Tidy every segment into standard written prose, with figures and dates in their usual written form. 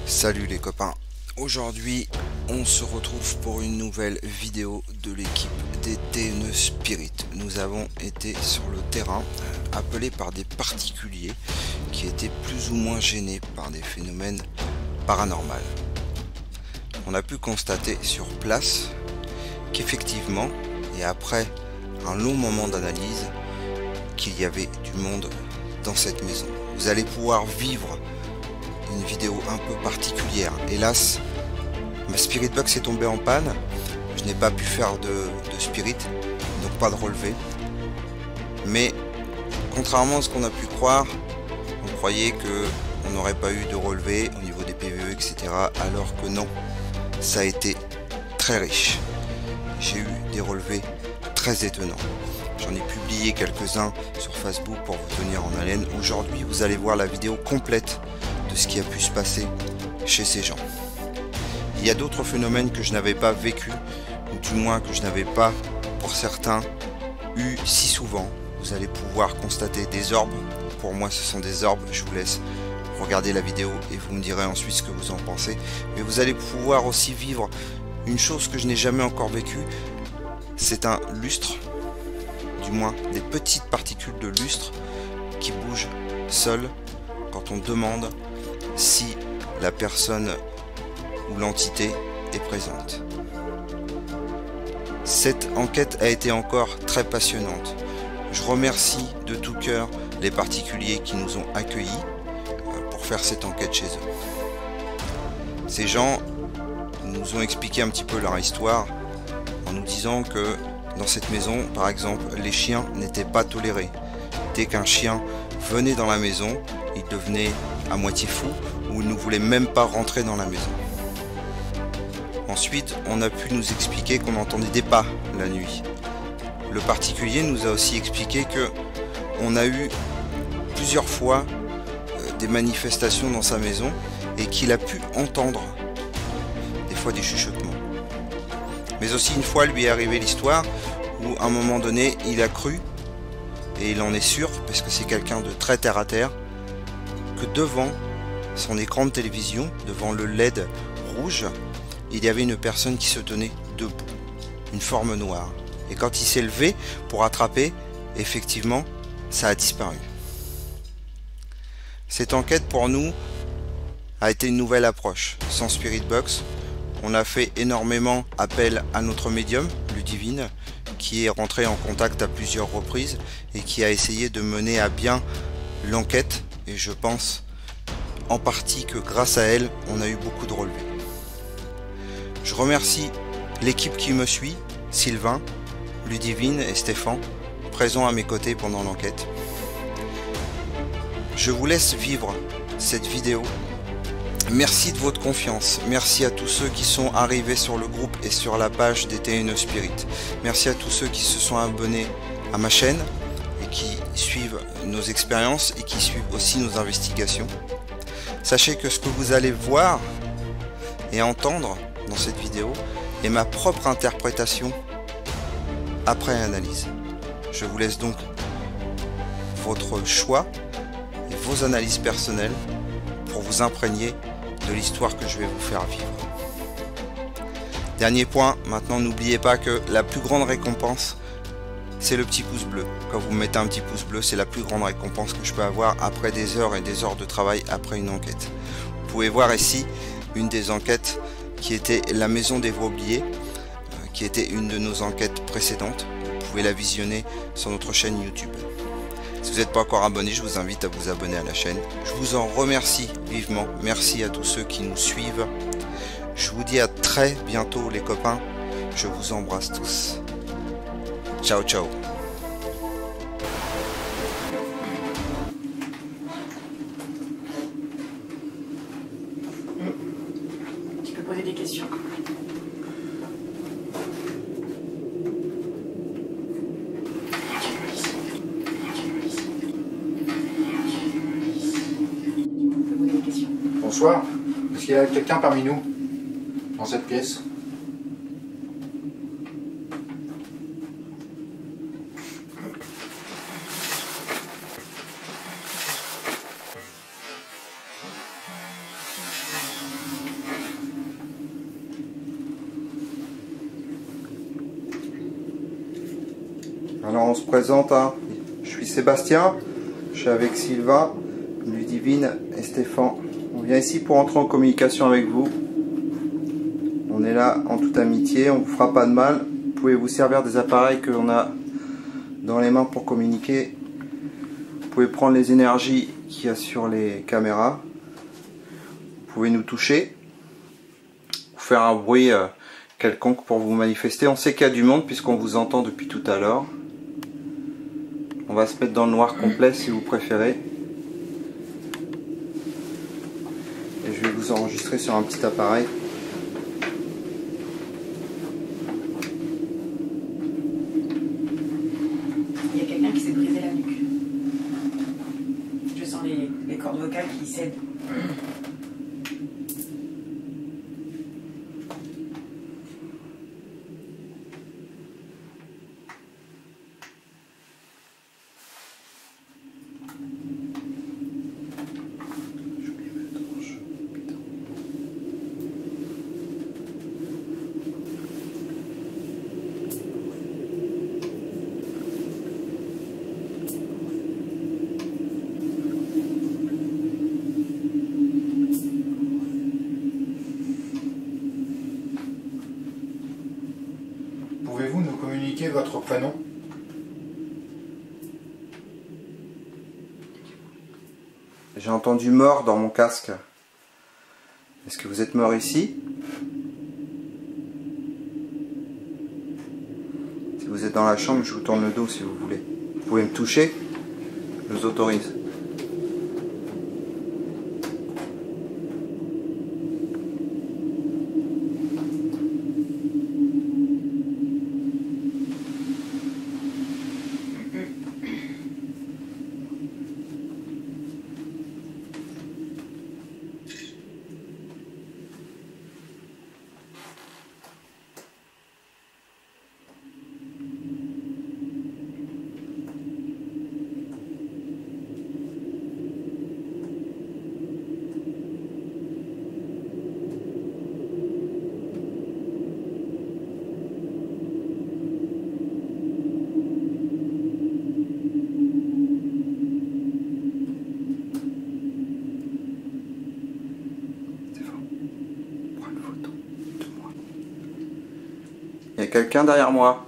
Salut les copains, aujourd'hui on se retrouve pour une nouvelle vidéo de l'équipe des TNE Spirit. Nous avons été sur le terrain appelés par des particuliers qui étaient plus ou moins gênés par des phénomènes paranormaux. On a pu constater sur place qu'effectivement, et après un long moment d'analyse, qu'il y avait du monde dans cette maison. Vous allez pouvoir vivre une vidéo un peu particulière. Hélas, ma Spirit Box est tombée en panne. Je n'ai pas pu faire de Spirit, donc pas de relevé. Mais contrairement à ce qu'on a pu croire, on croyait que on n'aurait pas eu de relevé au niveau des PVE, etc. Alors que non, ça a été très riche. J'ai eu des relevés très étonnants. J'en ai publié quelques-uns sur Facebook pour vous tenir en haleine. Aujourd'hui, vous allez voir la vidéo complète de ce qui a pu se passer chez ces gens. Il y a d'autres phénomènes que je n'avais pas vécu, ou du moins que je n'avais pas, pour certains, eu si souvent. Vous allez pouvoir constater des orbes. Pour moi, ce sont des orbes. Je vous laisse regarder la vidéo et vous me direz ensuite ce que vous en pensez. Mais vous allez pouvoir aussi vivre une chose que je n'ai jamais encore vécue. C'est un lustre, du moins des petites particules de lustre qui bougent seules quand on demande si la personne ou l'entité est présente. Cette enquête a été encore très passionnante. Je remercie de tout cœur les particuliers qui nous ont accueillis pour faire cette enquête chez eux. Ces gens nous ont expliqué un petit peu leur histoire en nous disant que dans cette maison, par exemple, les chiens n'étaient pas tolérés. Dès qu'un chien venait dans la maison, il devenait à moitié fou ou il ne voulait même pas rentrer dans la maison. Ensuite, on a pu nous expliquer qu'on entendait des pas la nuit. Le particulier nous a aussi expliqué que on a eu plusieurs fois des manifestations dans sa maison et qu'il a pu entendre des fois des chuchotements. Mais aussi une fois lui est arrivé l'histoire où à un moment donné il a cru, et il en est sûr parce que c'est quelqu'un de très terre à terre, que devant son écran de télévision, devant le LED rouge, il y avait une personne qui se tenait debout, une forme noire. Et quand il s'est levé pour attraper, effectivement, ça a disparu. Cette enquête pour nous a été une nouvelle approche. Sans Spirit Box, on a fait énormément appel à notre médium, Ludivine, qui est rentré en contact à plusieurs reprises et qui a essayé de mener à bien l'enquête. Et je pense en partie que grâce à elle, on a eu beaucoup de relevés. Je remercie l'équipe qui me suit, Sylvain, Ludivine et Stéphane, présents à mes côtés pendant l'enquête. Je vous laisse vivre cette vidéo. Merci de votre confiance. Merci à tous ceux qui sont arrivés sur le groupe et sur la page des TNE Spirit. Merci à tous ceux qui se sont abonnés à ma chaîne et qui suivent nos expériences et qui suivent aussi nos investigations. Sachez que ce que vous allez voir et entendre dans cette vidéo est ma propre interprétation après analyse. Je vous laisse donc votre choix et vos analyses personnelles pour vous imprégner de l'histoire que je vais vous faire vivre. Dernier point, maintenant n'oubliez pas que la plus grande récompense, c'est le petit pouce bleu. Quand vous me mettez un petit pouce bleu, c'est la plus grande récompense que je peux avoir après des heures et des heures de travail après une enquête. Vous pouvez voir ici une des enquêtes qui était la maison des voix oubliées, qui était une de nos enquêtes précédentes. Vous pouvez la visionner sur notre chaîne YouTube. Si vous n'êtes pas encore abonné, je vous invite à vous abonner à la chaîne. Je vous en remercie vivement. Merci à tous ceux qui nous suivent. Je vous dis à très bientôt les copains. Je vous embrasse tous. Ciao, ciao. Tu peux poser des questions. Bonsoir. Est-ce qu'il y a quelqu'un parmi nous dans cette pièce? Alors on se présente, hein. Je suis Sébastien, je suis avec Sylvain, Ludivine et Stéphane. On vient ici pour entrer en communication avec vous. On est là en toute amitié, on ne vous fera pas de mal. Vous pouvez vous servir des appareils que l'on a dans les mains pour communiquer. Vous pouvez prendre les énergies qu'il y a sur les caméras. Vous pouvez nous toucher, ou faire un bruit quelconque pour vous manifester. On sait qu'il y a du monde puisqu'on vous entend depuis tout à l'heure. On va se mettre dans le noir complet si vous préférez. Et je vais vous enregistrer sur un petit appareil. Il y a quelqu'un qui s'est brisé la nuque. Je sens les cordes vocales qui cèdent. Pouvez-vous nous communiquer votre prénom? J'ai entendu mort dans mon casque. Est-ce que vous êtes mort ici? Si vous êtes dans la chambre, je vous tourne le dos si vous voulez. Vous pouvez me toucher, je vous autorise. Il y a quelqu'un derrière moi.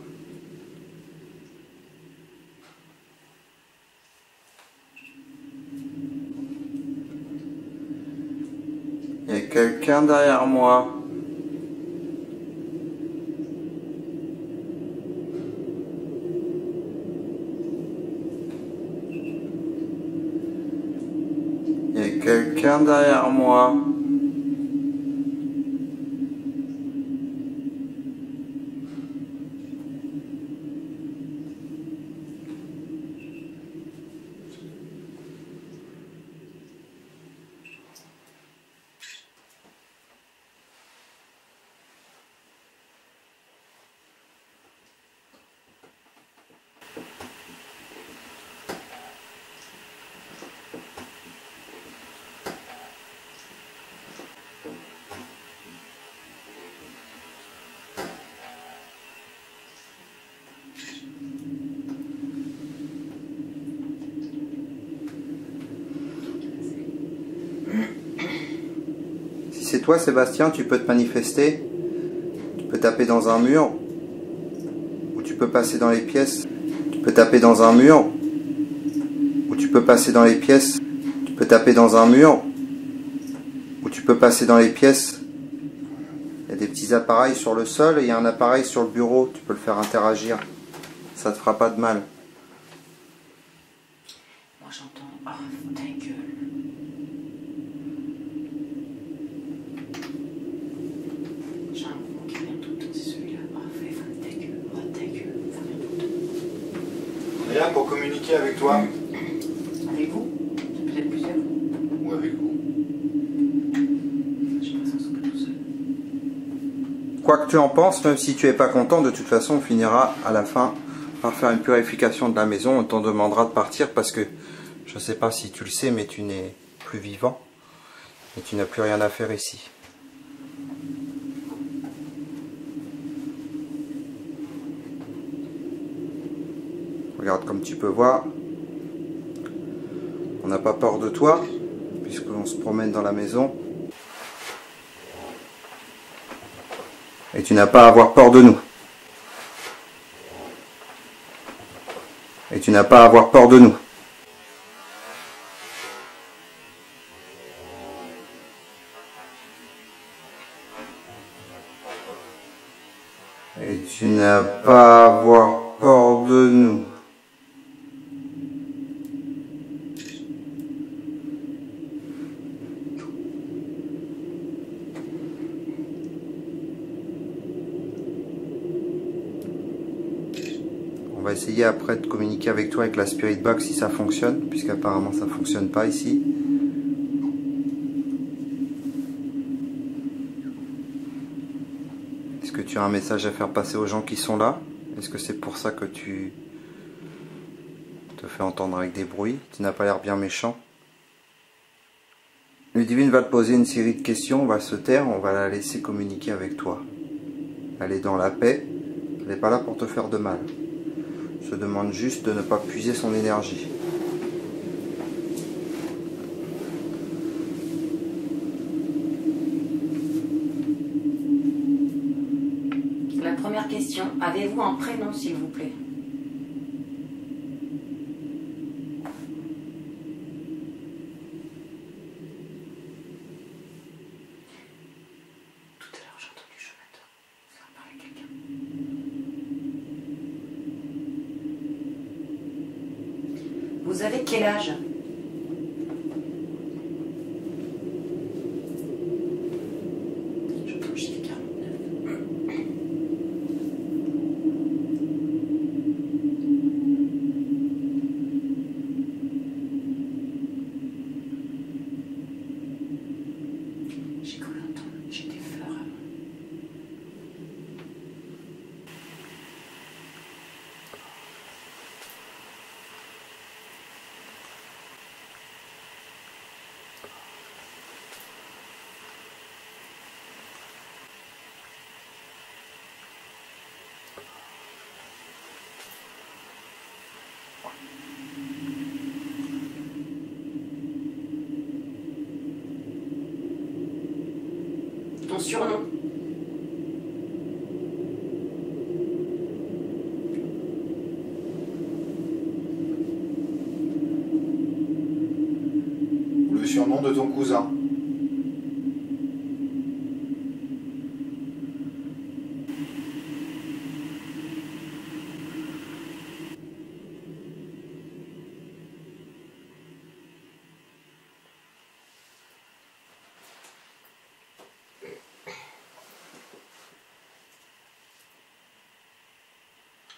Il y a quelqu'un derrière moi. Il y a quelqu'un derrière moi. Si c'est toi Sébastien, tu peux te manifester, tu peux taper dans un mur, ou tu peux passer dans les pièces, tu peux taper dans un mur, ou tu peux passer dans les pièces, tu peux taper dans un mur, ou tu peux passer dans les pièces. Il y a des petits appareils sur le sol et il y a un appareil sur le bureau, tu peux le faire interagir, ça te fera pas de mal. Moi j'entends. Oh, ta gueule. J'ai un mouvement qui vient tout le temps, c'est celui-là. Oh, fais ta gueule. Oh, ta gueule. Ça vient tout le temps. On est là pour communiquer avec toi. Avec vous? Peut-être plusieurs. Ou avec vous. J'ai l'impression que c'est pas tout seul. Quoi que tu en penses, même si tu es pas content, de toute façon on finira à la fin par faire une purification de la maison. On t'en demandera de partir parce que je sais pas si tu le sais, mais tu n'es plus vivant et tu n'as plus rien à faire ici. Regarde, comme tu peux voir, on n'a pas peur de toi, puisqu'on se promène dans la maison. Et tu n'as pas à avoir peur de nous. Et tu n'as pas à avoir peur de nous. Et tu n'as pas à avoir peur de nous. On va essayer après de communiquer avec toi avec la Spirit Box si ça fonctionne, puisqu'apparemment ça fonctionne pas ici. Est-ce que tu as un message à faire passer aux gens qui sont là? Est-ce que c'est pour ça que tu te fais entendre avec des bruits? Tu n'as pas l'air bien méchant. Ludivine va te poser une série de questions, on va se taire, on va la laisser communiquer avec toi. Elle est dans la paix, elle n'est pas là pour te faire de mal. Se demande juste de ne pas puiser son énergie. La première question, avez-vous un prénom s'il vous plaît? Tout à l'heure j'ai entendu Jonathan, ça va parler à quelqu'un. Vous avez quel âge? J'entends le chiffre 49. J'ai cru entendre, j'ai des fleurs avant. Ton surnom? Ou le surnom de ton cousin.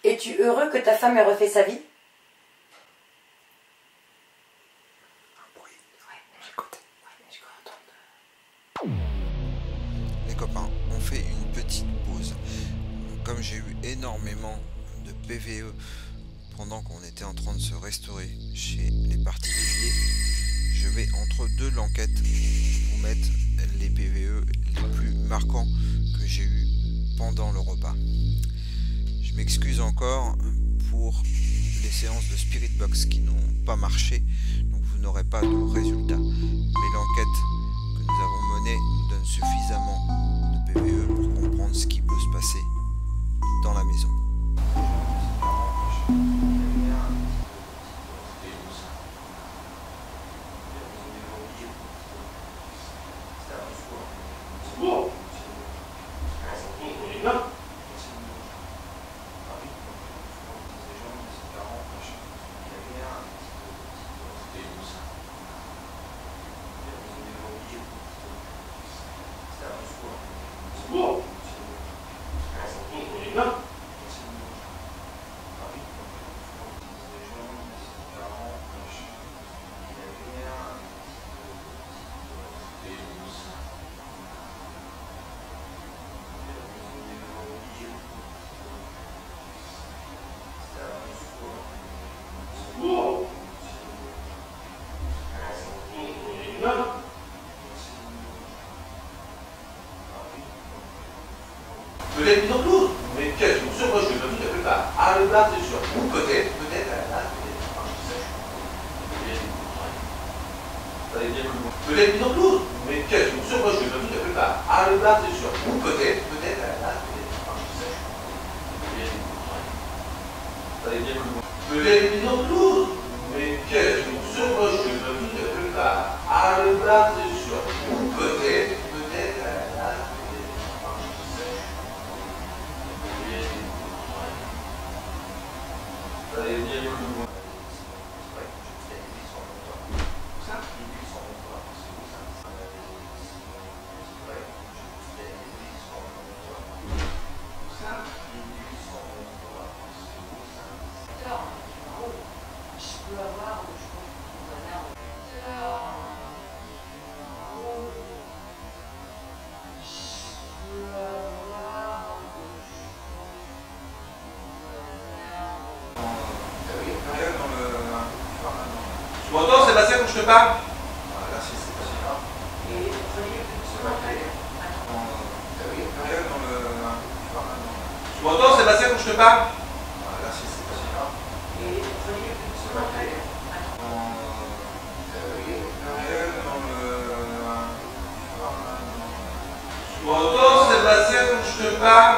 Es-tu heureux que ta femme ait refait sa vie? Les copains, on fait une petite pause. Comme j'ai eu énormément de PVE pendant qu'on était en train de se restaurer chez les particuliers, je vais entre deux l'enquête vous mettre les PVE les plus marquants que j'ai eu pendant le repas. Je m'excuse encore pour les séances de Spirit Box qui n'ont pas marché, donc vous n'aurez pas de résultat. Mais l'enquête que nous avons menée nous donne suffisamment de PVE pour comprendre ce qui peut se passer dans la maison. Peut-être mise en cause, mais quelle source? Moi je ne veux tout à fait pas. Ah, le bar, c'est sûr. Ou peut-être Peut-être mise en cause, mais qu'est-ce que sur moi je ne tout à fait pas. Ah, le bar, c'est sûr. Ou peut-être, peut-être mise en cause, mais qu'est-ce que sur moi je ne tout à fait pas. Ah, le bar, c'est sûr. Ou peut-être, tu m'entends, Sébastien, quand je te parle? Tu m'entends, Sébastien, quand je te parle? Tu m'entends, Sébastien, quand je te parle?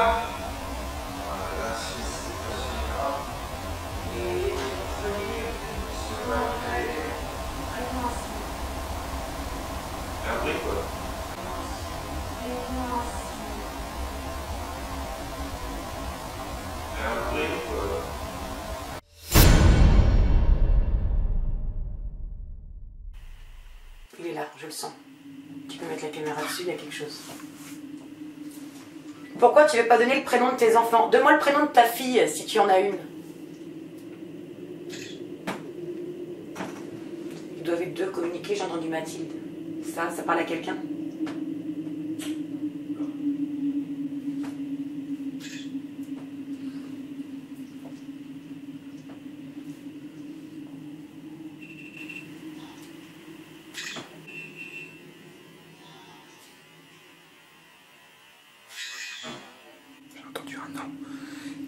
Il est là, je le sens. Tu peux mettre la caméra dessus, il y a quelque chose. Pourquoi tu veux pas donner le prénom de tes enfants? Donne-moi le prénom de ta fille, si tu en as une. Ils doivent être deux communiquer, j'ai entendu Mathilde. Ça parle à quelqu'un?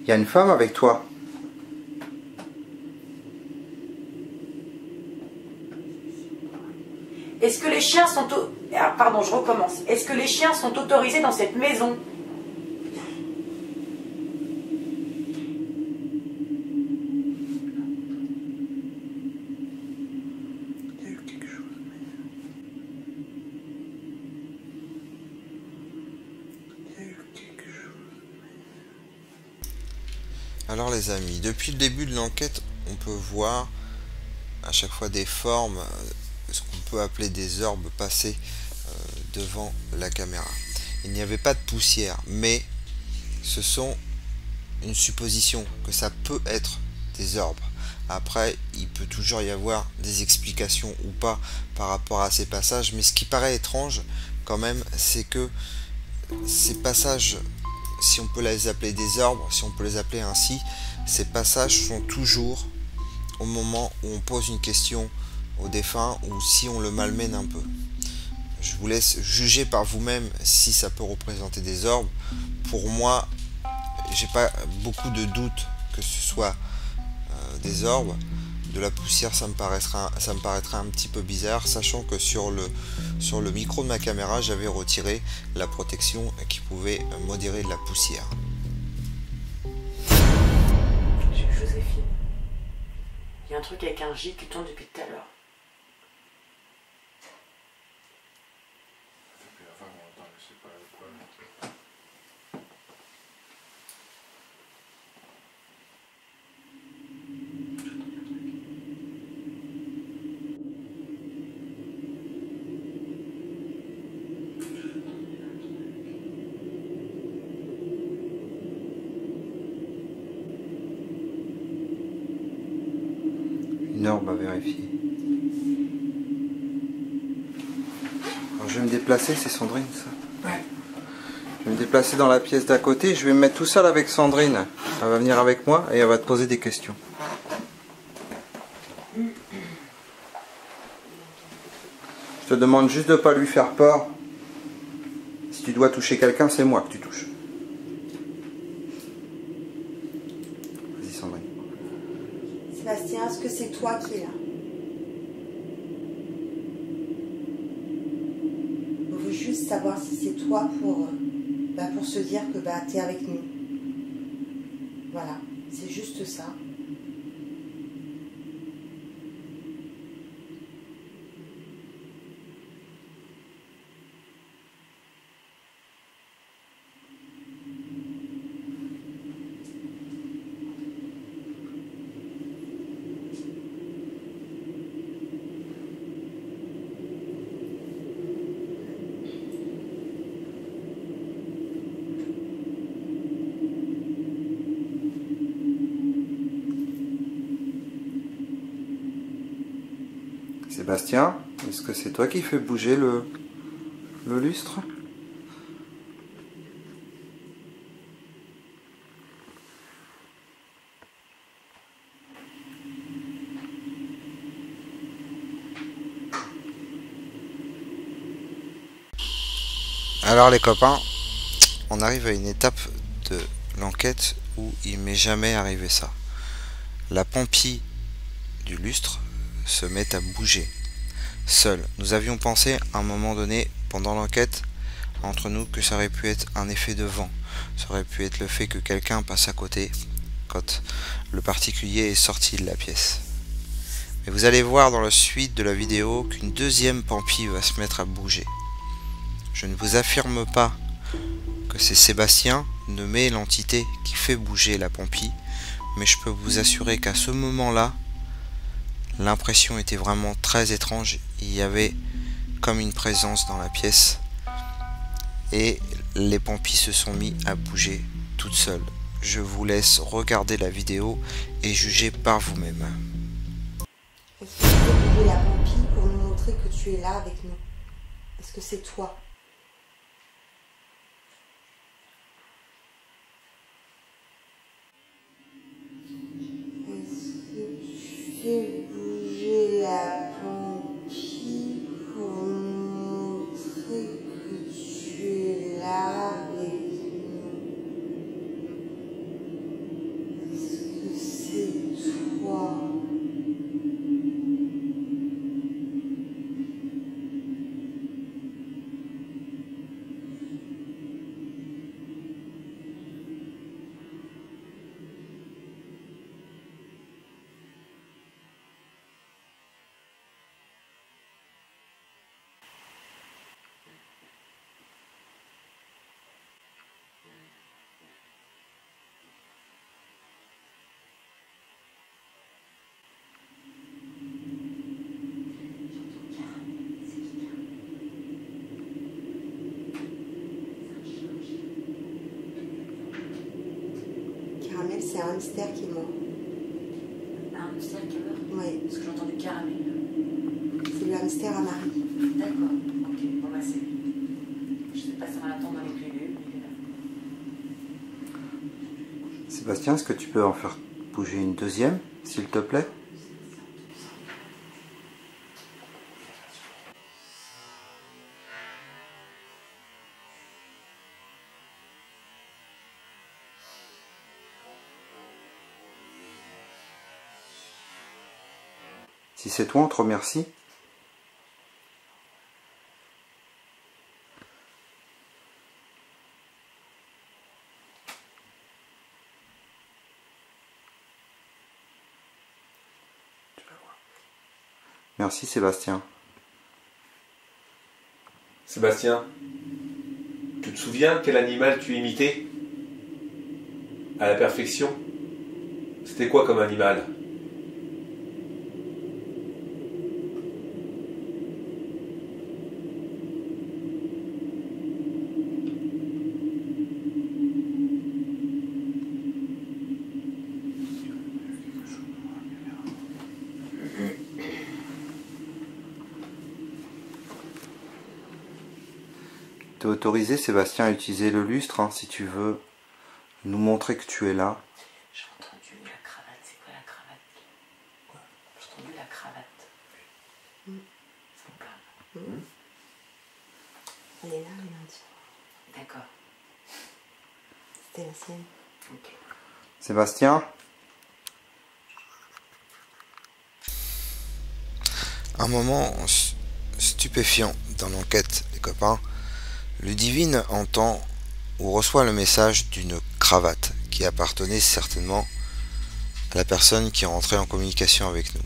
Il y a une femme avec toi. Est-ce que les chiens sont... Ah, pardon, je recommence. Est-ce que les chiens sont autorisés dans cette maison? Il y a eu quelque chose. Il y a eu quelque chose. Alors les amis, depuis le début de l'enquête, on peut voir à chaque fois des formes, ce qu'on peut appeler des orbes passer devant la caméra. Il n'y avait pas de poussière, mais ce sont une supposition que ça peut être des orbes. Après, il peut toujours y avoir des explications ou pas par rapport à ces passages, mais ce qui paraît étrange quand même, c'est que ces passages, si on peut les appeler des orbes, si on peut les appeler ainsi, ces passages sont toujours au moment où on pose une question au défunt ou si on le malmène un peu. Je vous laisse juger par vous-même si ça peut représenter des orbes. Pour moi, j'ai pas beaucoup de doutes que ce soit des orbes. De la poussière, ça me paraîtra un petit peu bizarre, sachant que sur le micro de ma caméra, j'avais retiré la protection qui pouvait modérer de la poussière. Je suis Joséphine. Il y a un truc avec un J qui tourne depuis tout à l'heure. Une orbe à vérifier. Alors je vais me déplacer, c'est Sandrine ça? Ouais. Je vais me déplacer dans la pièce d'à côté, je vais me mettre tout seul avec Sandrine. Elle va venir avec moi et elle va te poser des questions. Je te demande juste de ne pas lui faire peur. Si tu dois toucher quelqu'un, c'est moi que tu touches. Vas-y Sandrine. Sébastien, est-ce que c'est toi qui es là? savoir si c'est toi pour se dire que tu es avec nous. Voilà, c'est juste ça. Sébastien, est-ce que c'est toi qui fais bouger le lustre? Alors les copains, on arrive à une étape de l'enquête où il m'est jamais arrivé ça. La pampille du lustre se met à bouger seule. Nous avions pensé à un moment donné pendant l'enquête entre nous que ça aurait pu être un effet de vent, ça aurait pu être le fait que quelqu'un passe à côté quand le particulier est sorti de la pièce. Mais vous allez voir dans la suite de la vidéo qu'une deuxième pampille va se mettre à bouger. Je ne vous affirme pas que c'est Sébastien, nommé l'entité, qui fait bouger la pampille, mais je peux vous assurer qu'à ce moment-là, l'impression était vraiment très étrange. Il y avait comme une présence dans la pièce et les pampilles se sont mis à bouger toutes seules. Je vous laisse regarder la vidéo et juger par vous-même. Est-ce que tu peux bouger la pampille pour nous montrer que tu es là avec nous? Est-ce que c'est toi? Est-ce que tu fais bouger la pampille pour nous montrer que tu es là avec nous? Est-ce que c'est toi? Caramel, c'est un hamster qui est mort. Un hamster qui meurt? Oui, Parce que j'ai entendu caramel. c'est le hamster à Marie. D'accord, ok, bon bah c'est lui. Je sais pas si on va l'attendre avec lui, mais il est là. Sébastien, est-ce que tu peux en faire bouger une deuxième, s'il te plaît? Si c'est toi, on te remercie. Merci Sébastien. Sébastien, tu te souviens quel animal tu imitais? À la perfection? C'était quoi comme animal? T'es autorisé, Sébastien, à utiliser le lustre, hein, si tu veux nous montrer que tu es là. J'ai entendu la cravate. C'est quoi la cravate? Quoi? J'ai entendu la cravate. Ça me parle. Elle est là, elle est entière. D'accord. C'était la sienne. Ok. Sébastien? Un moment stupéfiant dans l'enquête, les copains. Ludivine entend ou reçoit le message d'une cravate qui appartenait certainement à la personne qui est rentrée en communication avec nous.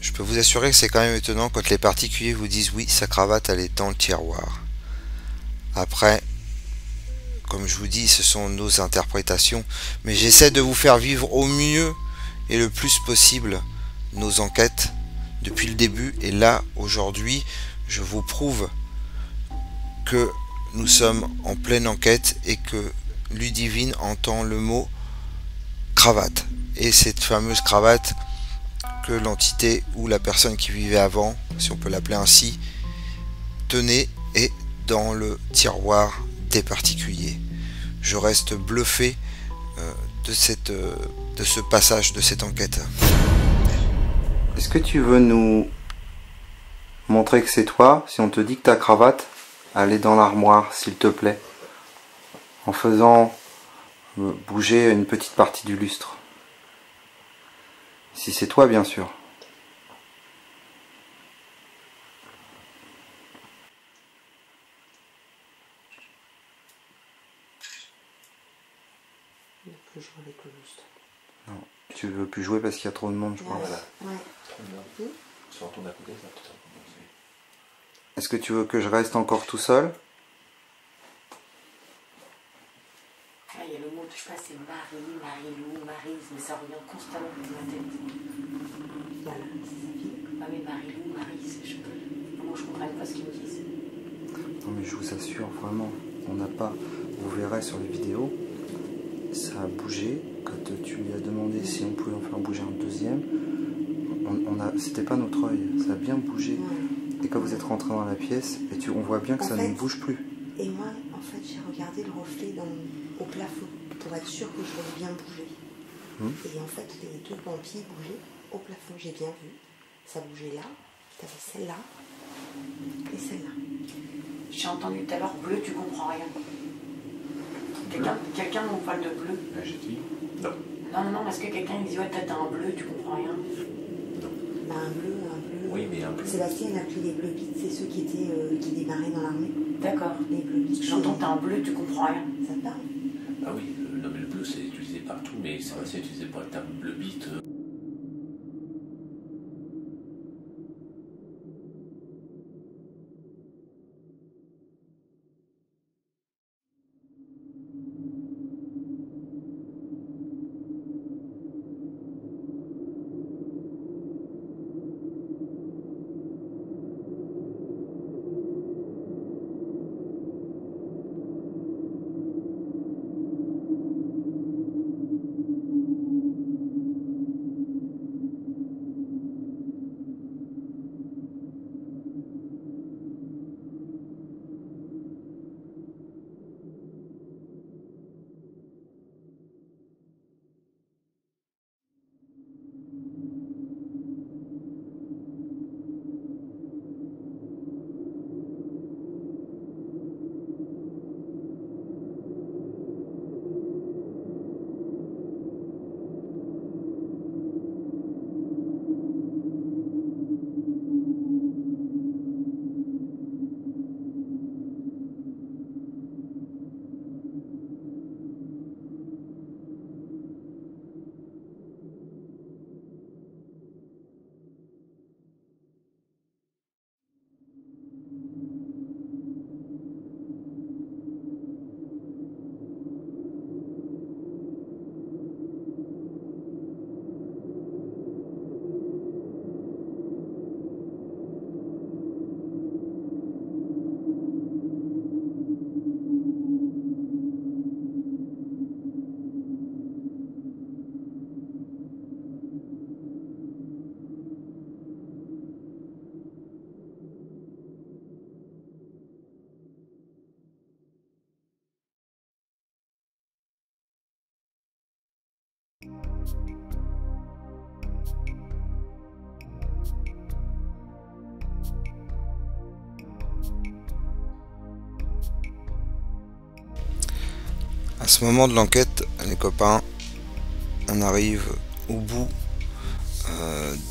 Je peux vous assurer que c'est quand même étonnant quand les particuliers vous disent oui, sa cravate elle est dans le tiroir. Après, comme je vous dis, ce sont nos interprétations, mais j'essaie de vous faire vivre au mieux et le plus possible nos enquêtes depuis le début. Et là, aujourd'hui, je vous prouve que nous sommes en pleine enquête et que Ludivine entend le mot cravate. Et cette fameuse cravate que l'entité ou la personne qui vivait avant, si on peut l'appeler ainsi, tenait est dans le tiroir des particuliers. Je reste bluffé de ce passage de cette enquête. Est-ce que tu veux nous montrer que c'est toi, si on te dit que ta cravate, elle est dans l'armoire, s'il te plaît, en faisant bouger une petite partie du lustre? Si c'est toi, bien sûr. Il ne peut jouer avec le lustre. Non, tu veux plus jouer parce qu'il y a trop de monde, je crois. Voilà. Ouais. Si on retourne à côté, ça va peut-être recommencer. Est-ce que tu veux que je reste encore tout seul? Ah, il y a le mot, je sais pas, c'est Marie, Marie-Lou, Maryse, mais ça revient constamment dans ma tête. Voilà, c'est sa fille. Ah, mais Marie-Lou, Maryse, je sais pas. Moi, je comprends pas ce qu'ils me disent. Non mais je vous assure, vraiment, on n'a pas... Vous verrez sur les vidéos, ça a bougé. Quand tu lui as demandé si on pouvait en faire bouger un deuxième, c'était pas notre œil, ça a bien bougé. Ouais. Et quand vous êtes rentré dans la pièce, on voit bien que ça ne bouge plus. Et moi, en fait, j'ai regardé le reflet au plafond pour être sûr que je voulais bien bouger. Et en fait, les deux vampires bougeaient au plafond. J'ai bien vu. Ça bougeait là. T'avais celle-là et celle-là. J'ai entendu tout à l'heure bleu, tu comprends rien. Quelqu'un nous parle de bleu. J'ai dit non. Non, parce que quelqu'un me dit ouais, t'as un bleu, tu comprends rien. Non. Bah, un bleu. Oui, mais un bleu. Sébastien a pris les bleu bits, c'est ceux qui démarraient dans l'armée. D'accord. Les bleu bits. J'entends t'as un bleu, tu comprends rien. Ça te parle? Ah oui, non mais le bleu c'est utilisé partout, mais c'est assez utilisé pour le terme bleu bit. À ce moment de l'enquête, les copains, on arrive au bout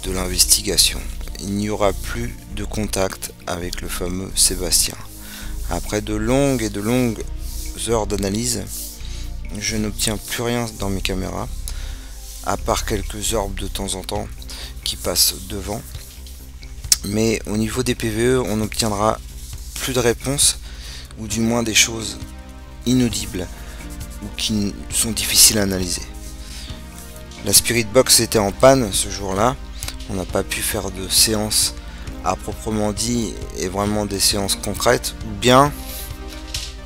de l'investigation. Il n'y aura plus de contact avec le fameux Sébastien. Après de longues et de longues heures d'analyse, je n'obtiens plus rien dans mes caméras, à part quelques orbes de temps en temps qui passent devant. Mais au niveau des PVE, on n'obtiendra plus de réponses, ou du moins des choses inaudibles, ou qui sont difficiles à analyser. La Spirit Box était en panne ce jour-là, on n'a pas pu faire de séance à proprement dit, et vraiment des séances concrètes, ou bien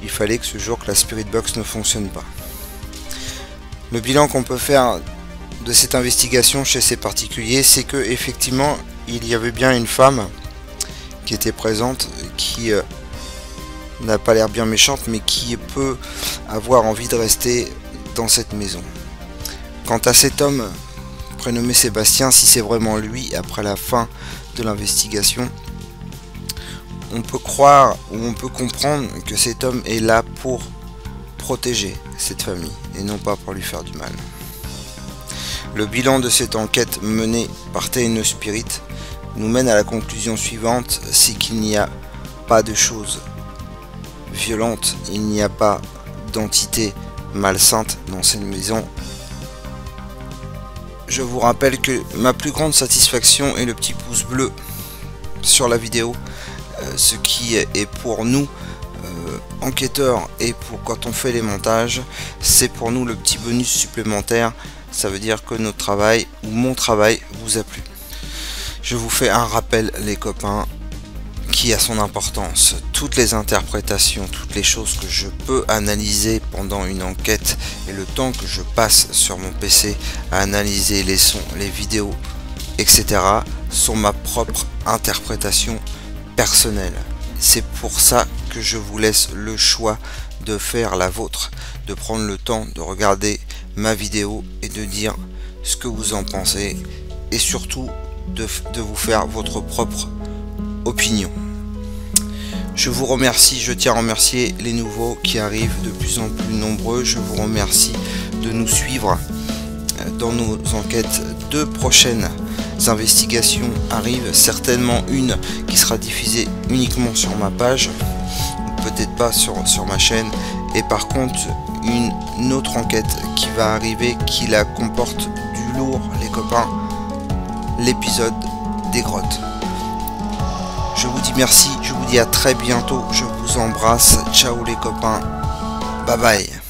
il fallait que ce jour que la Spirit Box ne fonctionne pas. Le bilan qu'on peut faire de cette investigation chez ces particuliers, c'est que effectivement il y avait bien une femme qui était présente, qui n'a pas l'air bien méchante, mais qui peut avoir envie de rester dans cette maison. Quant à cet homme prénommé Sébastien, si c'est vraiment lui, après la fin de l'investigation, on peut croire ou on peut comprendre que cet homme est là pour protéger cette famille et non pas pour lui faire du mal. Le bilan de cette enquête menée par TNE Spirit nous mène à la conclusion suivante, c'est qu'il n'y a pas de choses violentes, il n'y a pas d'entité malsainte dans cette maison. Je vous rappelle que ma plus grande satisfaction est le petit pouce bleu sur la vidéo, ce qui est pour nous enquêteurs et pour quand on fait les montages, c'est pour nous le petit bonus supplémentaire. Ça veut dire que notre travail ou mon travail vous a plu. Je vous fais un rappel les copains qui a son importance. Toutes les interprétations, toutes les choses que je peux analyser pendant une enquête et le temps que je passe sur mon PC à analyser les sons, les vidéos, etc. sont ma propre interprétation personnelle. C'est pour ça que je vous laisse le choix de faire la vôtre, de prendre le temps de regarder ma vidéo et de dire ce que vous en pensez et surtout de vous faire votre propre opinion. Je vous remercie, je tiens à remercier les nouveaux qui arrivent de plus en plus nombreux. Je vous remercie de nous suivre dans nos enquêtes. 2 prochaines investigations arrivent, certainement une qui sera diffusée uniquement sur ma page, peut-être pas sur ma chaîne, et par contre une autre enquête qui va arriver qui la comporte du lourd les copains, l'épisode des grottes. Je vous dis merci, je vous dis à très bientôt, je vous embrasse, ciao les copains, bye bye.